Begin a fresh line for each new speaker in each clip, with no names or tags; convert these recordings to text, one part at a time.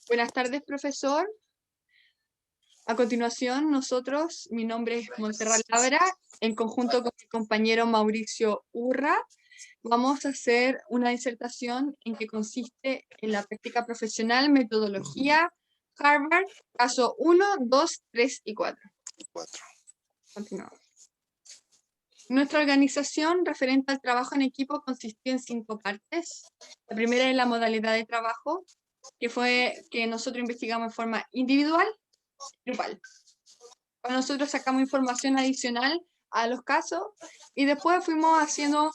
Buenas tardes, profesor. A continuación, mi nombre es Montserrat Labra, en conjunto con mi compañero Mauricio Urra, vamos a hacer una disertación en que consiste en la práctica profesional, metodología, Harvard, caso 1, 2, 3 y 4.
Cuatro.
Continuamos. Nuestra organización referente al trabajo en equipo consistió en 5 partes. La primera es la modalidad de trabajo, que fue que nosotros investigamos en forma individual y grupal. Nosotros sacamos información adicional a los casos y después fuimos haciendo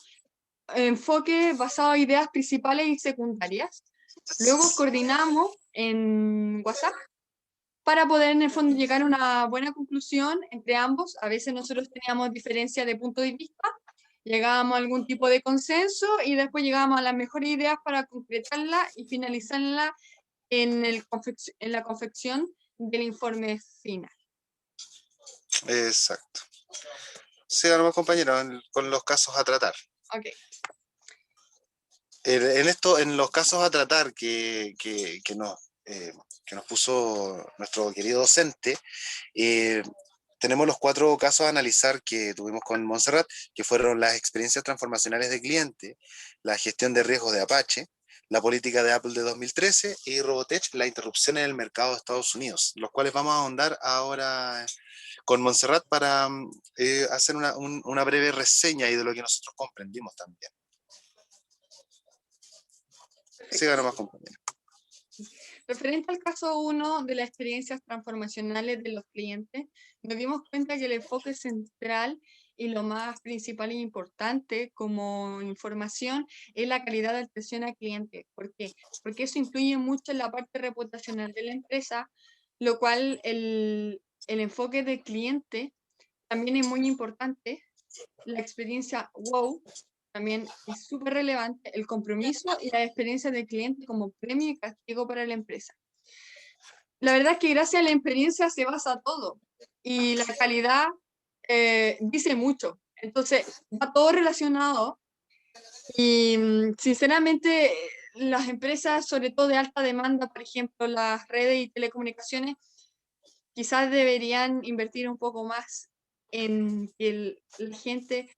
enfoque basado en ideas principales y secundarias. Luego coordinamos en WhatsApp para poder en el fondo llegar a una buena conclusión entre ambos. A veces nosotros teníamos diferencia de punto de vista, llegábamos a algún tipo de consenso y después llegábamos a las mejores ideas para concretarla y finalizarla en la confección del informe final.
Exacto. Sigan nomás, compañero, con los casos a tratar.
Ok.
En los casos a tratar que nos puso nuestro querido docente, tenemos los 4 casos a analizar que tuvimos con Montserrat, que fueron las experiencias transformacionales de cliente, la gestión de riesgos de Apache, la política de Apple de 2013 y Robotech, la interrupción en el mercado de Estados Unidos, los cuales vamos a ahondar ahora con Montserrat para hacer una breve reseña y de lo que nosotros comprendimos también. Siga nomás, compañero.
Referente al caso 1 de las experiencias transformacionales de los clientes, nos dimos cuenta que el enfoque central y lo más principal e importante como información es la calidad de atención al cliente. ¿Por qué? Porque eso influye mucho en la parte reputacional de la empresa, lo cual el enfoque del cliente también es muy importante. La experiencia wow también es súper relevante, el compromiso y la experiencia del cliente como premio y castigo para la empresa. La verdad es que gracias a la experiencia se basa todo y la calidad dice mucho. Entonces, va todo relacionado y sinceramente las empresas, sobre todo de alta demanda, por ejemplo, las redes y telecomunicaciones, quizás deberían invertir un poco más en que la gente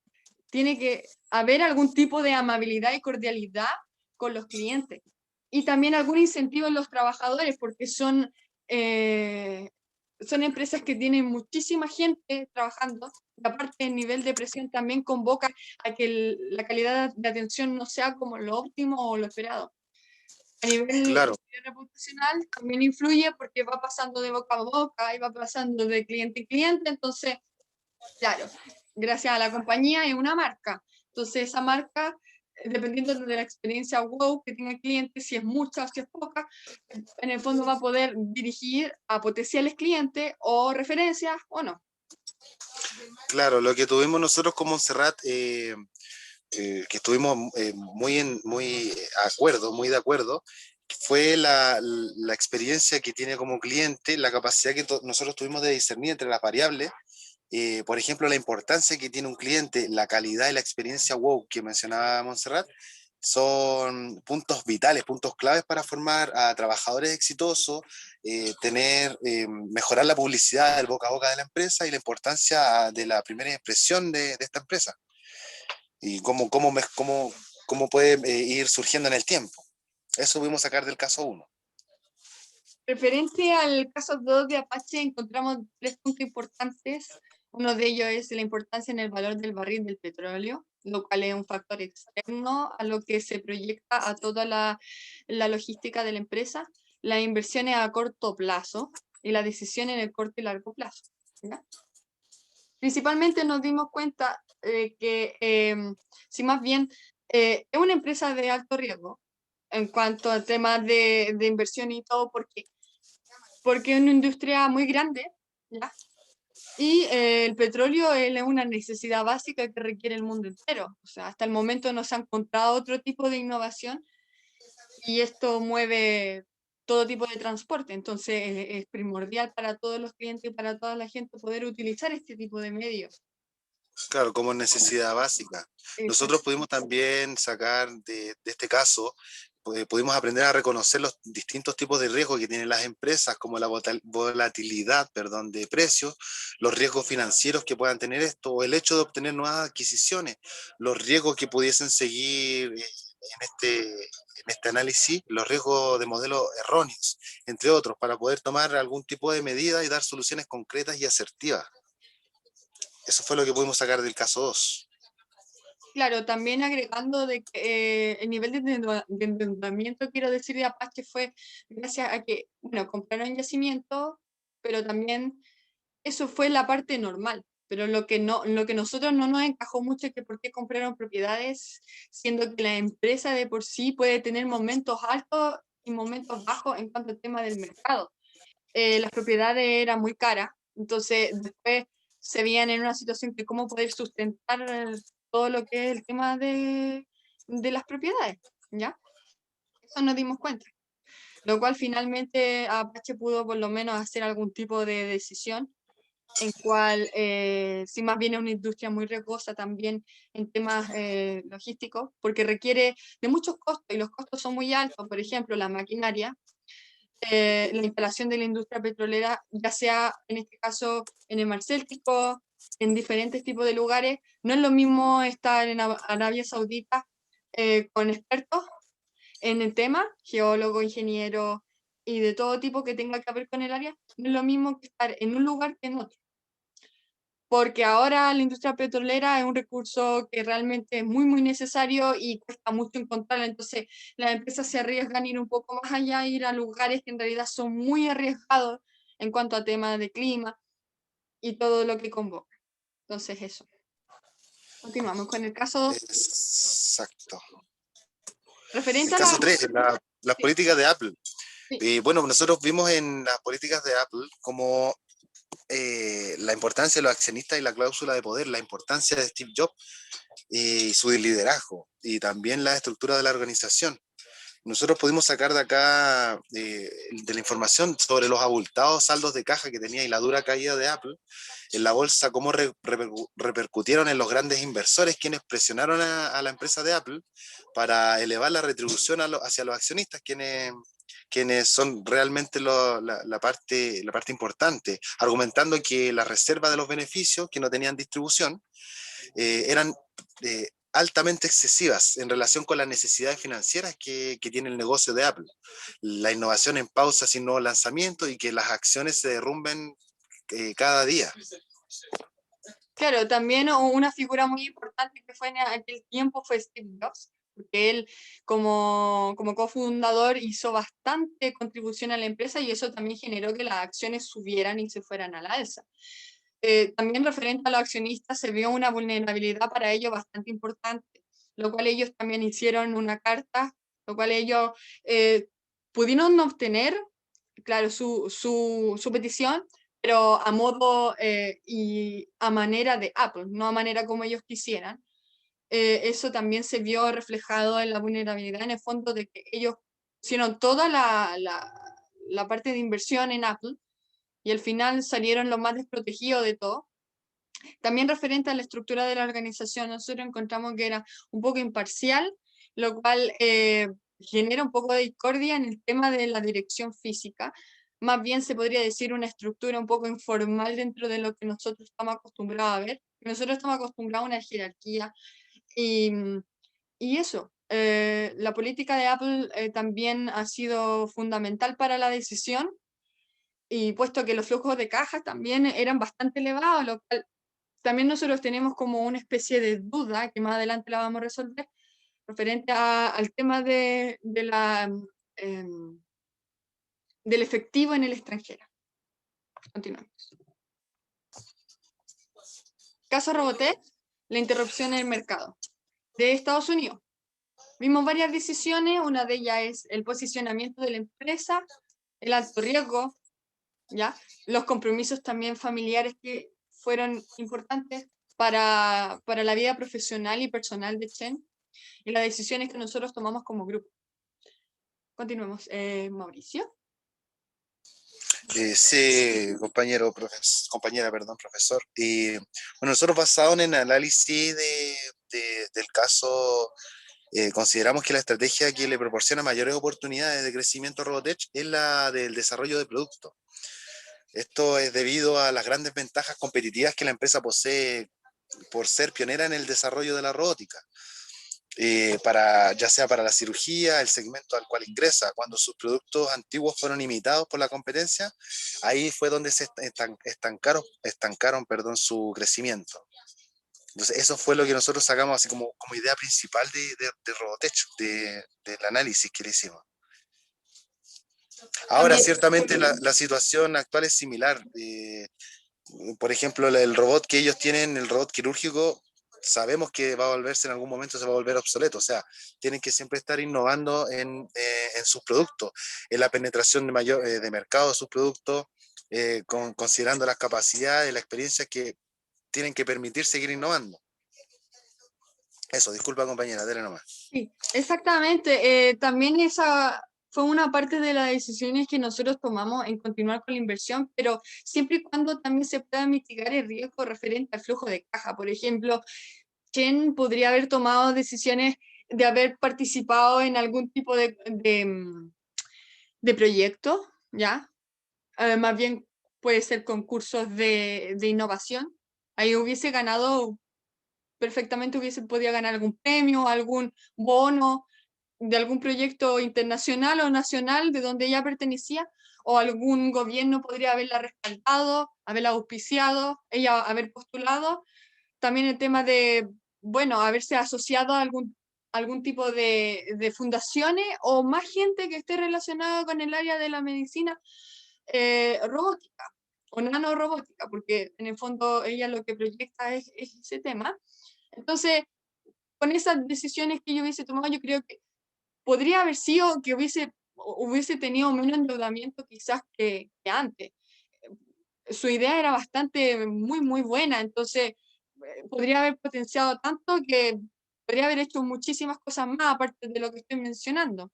tiene que haber algún tipo de amabilidad y cordialidad con los clientes. Y también algún incentivo en los trabajadores, porque son empresas que tienen muchísima gente trabajando. Y aparte, el nivel de presión también convoca a que la calidad de atención no sea como lo óptimo o lo esperado. A nivel
Claro,
reputacional también influye porque va pasando de boca a boca y va pasando de cliente en cliente, entonces claro, gracias a la compañía es una marca. Entonces, esa marca, dependiendo de la experiencia wow que tenga el cliente, si es mucha o si es poca, en el fondo va a poder dirigir a potenciales clientes o referencias o no.
claro, lo que tuvimos nosotros con Montserrat, que estuvimos muy muy de acuerdo, fue la experiencia que tiene como cliente, la capacidad que nosotros tuvimos de discernir entre las variables. Por ejemplo, la importancia que tiene un cliente, la calidad y la experiencia wow que mencionaba Montserrat, son puntos vitales, puntos claves para formar a trabajadores exitosos, mejorar la publicidad del boca a boca de la empresa y la importancia de la primera impresión de esta empresa y cómo puede ir surgiendo en el tiempo. Eso pudimos sacar del caso 1.
Referente al caso 2 de Apache, encontramos 3 puntos importantes. Uno de ellos es la importancia en el valor del barril del petróleo, lo cual es un factor externo a lo que se proyecta a toda la logística de la empresa, las inversiones a corto plazo y la decisión en el corto y largo plazo. ¿Ya? Principalmente nos dimos cuenta que, si más bien es una empresa de alto riesgo en cuanto a temas de inversión y todo, porque es una industria muy grande, ¿ya? Y el petróleo es una necesidad básica que requiere el mundo entero. O sea, hasta el momento no se ha encontrado otro tipo de innovación y esto mueve todo tipo de transporte. Entonces, es primordial para todos los clientes y para toda la gente poder utilizar este tipo de medios.
Claro, como necesidad básica.
Exacto.
Nosotros pudimos también sacar de este caso pudimos aprender a reconocer los distintos tipos de riesgos que tienen las empresas, como la volatilidad, perdón, de precios, los riesgos financieros que puedan tener esto, o el hecho de obtener nuevas adquisiciones, los riesgos que pudiesen seguir en este análisis, los riesgos de modelos erróneos, entre otros, para poder tomar algún tipo de medida y dar soluciones concretas y asertivas. Eso fue lo que pudimos sacar del caso 2.
Claro, también agregando de que el nivel de endeudamiento, quiero decir, de Apache fue gracias a que, bueno, compraron yacimiento, pero también eso fue la parte normal. Pero lo que nosotros no nos encajó mucho es que por qué compraron propiedades, siendo que la empresa de por sí puede tener momentos altos y momentos bajos en cuanto al tema del mercado. Las propiedades eran muy caras, entonces después se veían en una situación que cómo poder sustentar todo lo que es el tema de las propiedades, ¿ya? Eso nos dimos cuenta, lo cual finalmente Apache pudo por lo menos hacer algún tipo de decisión en cual, si más bien es una industria muy riesgosa también en temas logísticos, porque requiere de muchos costos y los costos son muy altos, por ejemplo, la maquinaria, la instalación de la industria petrolera, ya sea en este caso en el Mar Céltico, en diferentes tipos de lugares. No es lo mismo estar en Arabia Saudita con expertos en el tema, geólogos, ingenieros y de todo tipo que tenga que ver con el área. No es lo mismo que estar en un lugar que en otro. Porque ahora la industria petrolera es un recurso que realmente es muy, muy necesario y cuesta mucho encontrarlo. Entonces, las empresas se arriesgan a ir un poco más allá, ir a lugares que en realidad son muy arriesgados en cuanto a temas de clima y todo lo que convoca. Entonces, eso. Continuamos con el caso 2.
Exacto. El
Referente a
caso
la...
3, las
Sí,
políticas de Apple.
sí,
Bueno, nosotros vimos en las políticas de Apple como la importancia de los accionistas y la cláusula de poder, la importancia de Steve Jobs y su liderazgo, y también la estructura de la organización. Nosotros pudimos sacar de acá de la información sobre los abultados saldos de caja que tenía y la dura caída de Apple en la bolsa, cómo repercutieron en los grandes inversores, quienes presionaron a la empresa de Apple para elevar la retribución hacia los accionistas, quienes son realmente la parte importante, argumentando que la reserva de los beneficios, que no tenían distribución, eran altamente excesivas en relación con las necesidades financieras que tiene el negocio de Apple. La innovación en pausa sin nuevos lanzamientos y que las acciones se derrumben cada día.
claro, también una figura muy importante que fue en aquel tiempo fue Steve Jobs, porque él como cofundador hizo bastante contribución a la empresa y eso también generó que las acciones subieran y se fueran al alza. También referente a los accionistas se vio una vulnerabilidad para ellos bastante importante, lo cual ellos también hicieron una carta, lo cual ellos pudieron obtener, claro, su petición, pero a modo y a manera de Apple, no a manera como ellos quisieran. Eso también se vio reflejado en la vulnerabilidad, en el fondo de que ellos hicieron toda la parte de inversión en Apple y al final salieron los más desprotegidos de todo. También referente a la estructura de la organización, nosotros encontramos que era un poco imparcial, lo cual genera un poco de discordia en el tema de la dirección física. Más bien se podría decir una estructura un poco informal dentro de lo que nosotros estamos acostumbrados a ver. Nosotros estamos acostumbrados a una jerarquía y, y eso. La política de Apple también ha sido fundamental para la decisión y puesto que los flujos de caja también eran bastante elevados, lo cual también nosotros tenemos como una especie de duda, que más adelante la vamos a resolver, referente al tema em, del efectivo en el extranjero. Continuamos. Caso Robotech, la interrupción en el mercado de Estados Unidos. Vimos varias decisiones, una de ellas es el posicionamiento de la empresa, el alto riesgo, ¿ya? Los compromisos también familiares que fueron importantes para la vida profesional y personal de Chen y las decisiones que nosotros tomamos como grupo. Continuemos. Mauricio.
Sí, compañera, perdón, profesor. Bueno, nosotros basado en el análisis del caso consideramos que la estrategia que le proporciona mayores oportunidades de crecimiento a Robotech es la del desarrollo de productos. Esto es debido a las grandes ventajas competitivas que la empresa posee por ser pionera en el desarrollo de la robótica, ya sea para la cirugía, el segmento al cual ingresa. Cuando sus productos antiguos fueron imitados por la competencia, ahí fue donde se estancaron su crecimiento. Entonces, eso fue lo que nosotros sacamos así como idea principal de Robotech, del análisis que le hicimos. Ahora,
También,
ciertamente la situación actual es similar. Por ejemplo, el robot que ellos tienen, el robot quirúrgico, sabemos que va a volverse en algún momento, se va a volver obsoleto. O sea, tienen que siempre estar innovando en sus productos, en la penetración de mercado de sus productos, considerando las capacidades, la experiencia que tienen que permitir seguir innovando. Eso, disculpa compañera, dale nomás.
sí, exactamente. También esa fue una parte de las decisiones que nosotros tomamos en continuar con la inversión, pero siempre y cuando también se pueda mitigar el riesgo referente al flujo de caja. Por ejemplo, ¿quién podría haber tomado decisiones de haber participado en algún tipo de proyecto? ¿Ya? Más bien puede ser concursos de innovación. Ahí hubiese ganado, perfectamente hubiese podido ganar algún premio, algún bono de algún proyecto internacional o nacional de donde ella pertenecía, o algún gobierno podría haberla respaldado, haberla auspiciado, ella haber postulado. También el tema de, bueno, haberse asociado a algún tipo de fundaciones o más gente que esté relacionada con el área de la medicina robótica o nanorobótica, porque en el fondo ella lo que proyecta es ese tema. Entonces, con esas decisiones que yo hubiese tomado, yo creo que podría haber sido que hubiese tenido menos endeudamiento quizás que antes. Su idea era bastante, muy, muy buena, entonces podría haber potenciado tanto que podría haber hecho muchísimas cosas más aparte de lo que estoy mencionando.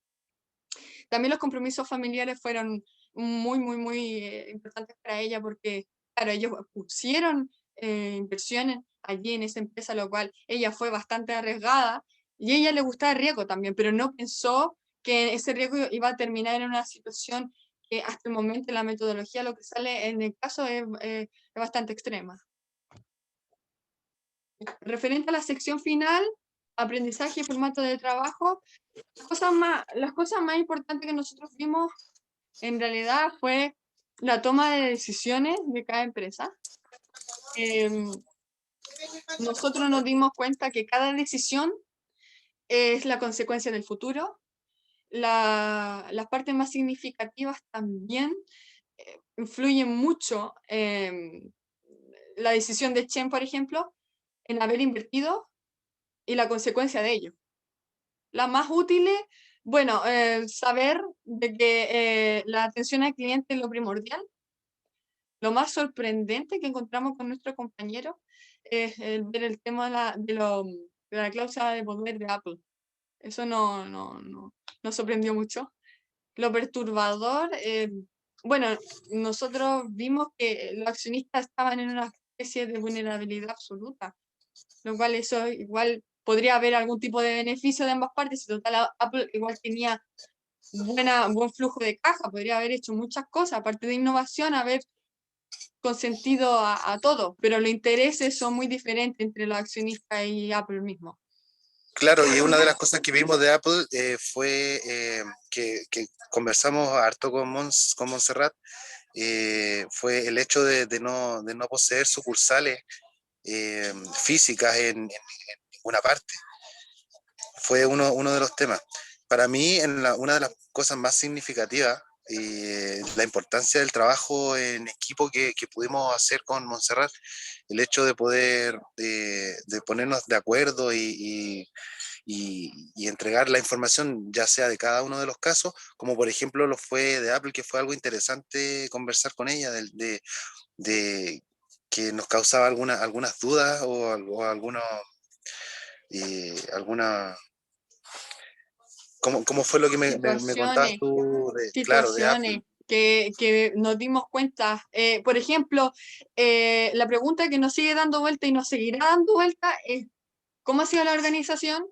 También los compromisos familiares fueron muy, muy, muy importantes para ella porque, claro, ellos pusieron inversiones allí en esa empresa, lo cual ella fue bastante arriesgada y a ella le gustaba el riesgo también, pero no pensó que ese riesgo iba a terminar en una situación que hasta el momento la metodología, lo que sale en el caso es bastante extrema. Referente a la sección final, aprendizaje y formato de trabajo, las cosas más importantes que nosotros vimos en realidad fue la toma de decisiones de cada empresa. Nosotros nos dimos cuenta que cada decisión es la consecuencia del futuro. Las partes más significativas también influyen mucho. La decisión de Chen, por ejemplo, en haber invertido y la consecuencia de ello. Las más útiles, bueno, saber de que la atención al cliente es lo primordial. Lo más sorprendente que encontramos con nuestro compañero es ver el tema de la cláusula de poder de Apple. Eso nos sorprendió mucho. Lo perturbador, bueno, nosotros vimos que los accionistas estaban en una especie de vulnerabilidad absoluta, lo cual eso igual podría haber algún tipo de beneficio de ambas partes. Si total Apple igual tenía buen flujo de caja, podría haber hecho muchas cosas, aparte de innovación, haber consentido a todo, pero los intereses son muy diferentes entre los accionistas y Apple mismo.
Claro, y una de las cosas que vimos de Apple fue que conversamos harto con Montserrat, fue el hecho de no poseer sucursales físicas en ninguna parte. Fue uno de los temas. Para mí, una de las cosas más significativas, la importancia del trabajo en equipo que pudimos hacer con Montserrat, el hecho de poder de ponernos de acuerdo y entregar la información, ya sea de cada uno de los casos, como por ejemplo lo fue de Apple, que fue algo interesante conversar con ella, de que nos causaba algunas dudas o alguna. ¿Cómo fue lo que me contabas
Situaciones,
tú claro, de
situaciones
Apple?
que nos dimos cuenta. Por ejemplo, la pregunta que nos sigue dando vuelta y nos seguirá dando vuelta es, ¿cómo ha sido la organización?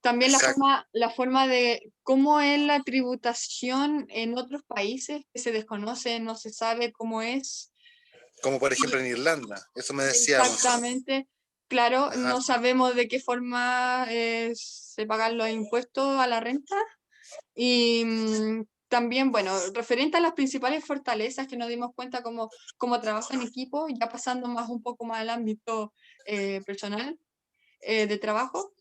También
Exacto.
la forma de cómo es la tributación en otros países que se desconoce, no se sabe cómo es.
Como por ejemplo
Y
en Irlanda, eso me decía Monserrat.
exactamente, claro,
Ajá.
no sabemos de qué forma se pagan los impuestos a la renta. Y también, bueno, referente a las principales fortalezas que nos dimos cuenta cómo trabaja en equipo, ya pasando más un poco más al ámbito personal de trabajo,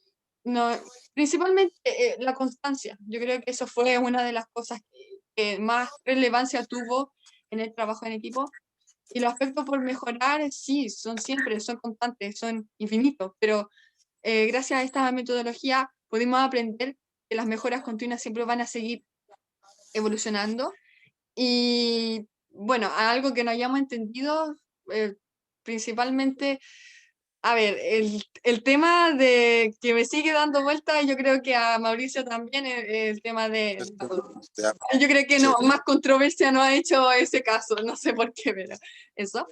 no, principalmente la constancia. Yo creo que eso fue una de las cosas que más relevancia tuvo en el trabajo en equipo. Y los aspectos por mejorar, sí, son siempre, son constantes, son infinitos, pero gracias a esta metodología pudimos aprender que las mejoras continuas siempre van a seguir evolucionando. Y bueno, algo que no hayamos entendido, principalmente, a ver, el tema de que me sigue dando vuelta, yo creo que a Mauricio también, el tema de...
Ya,
Yo creo que
sí.
no, más controversia no ha hecho ese caso, no sé por qué, pero eso.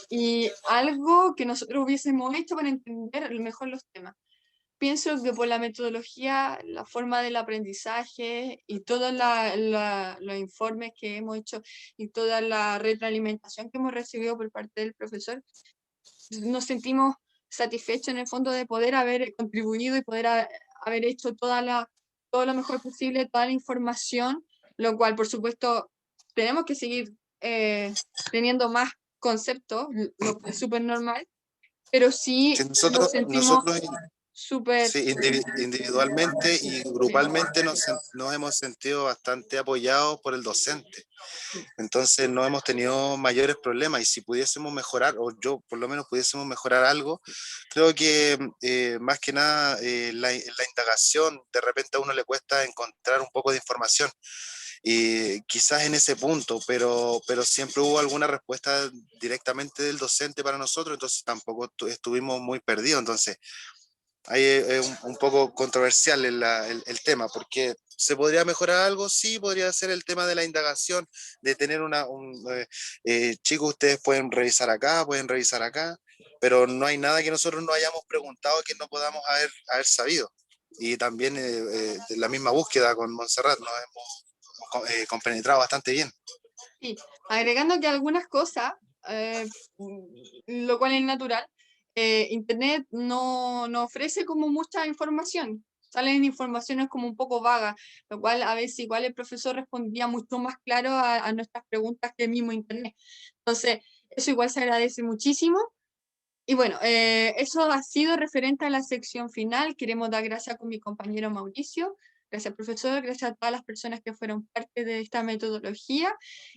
Y algo que nosotros hubiésemos hecho para entender mejor los temas. Pienso que por la metodología, la forma del aprendizaje y todos los informes que hemos hecho y toda la retroalimentación que hemos recibido por parte del profesor, nos sentimos satisfechos en el fondo de poder haber contribuido y poder haber hecho todo lo mejor posible, toda la información, lo cual, por supuesto, tenemos que seguir teniendo más conceptos, lo que es súper normal, pero
Que
sí nos
nosotros,
sentimos
nosotros
súper...
sí, individualmente y grupalmente nos hemos sentido bastante apoyados por el docente. Entonces no hemos tenido mayores problemas y si pudiésemos mejorar, o yo por lo menos pudiésemos mejorar algo, creo que más que nada la indagación, de repente a uno le cuesta encontrar un poco de información y quizás en ese punto, pero siempre hubo alguna respuesta directamente del docente para nosotros, entonces tampoco estuvimos muy perdidos. Entonces ahí es un poco controversial el tema, porque ¿se podría mejorar algo? Sí, podría ser el tema de la indagación, de tener chicos, ustedes pueden revisar acá, pueden revisar acá, pero no hay nada que nosotros no hayamos preguntado que no podamos haber sabido. Y también de la misma búsqueda con Montserrat nos hemos compenetrado bastante bien.
Sí, agregando que algunas cosas, lo cual es natural, Internet no ofrece como mucha información. Salen informaciones como un poco vagas, lo cual a veces igual el profesor respondía mucho más claro a nuestras preguntas que el mismo Internet. Entonces, eso igual se agradece muchísimo. Y bueno, eso ha sido referente a la sección final. Queremos dar gracias con mi compañero Mauricio. Gracias, profesor. Gracias a todas las personas que fueron parte de esta metodología.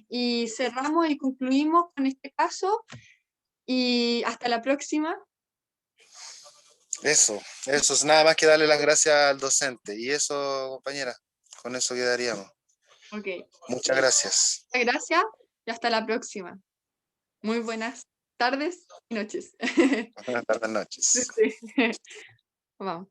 Y cerramos y concluimos con este caso. Y hasta la próxima.
Eso es nada más que darle las gracias al docente. Y eso, compañera, con eso quedaríamos.
Ok.
Muchas gracias.
Gracias y hasta la próxima. Muy buenas tardes y noches.
Buenas tardes, noches.
Sí. Vamos.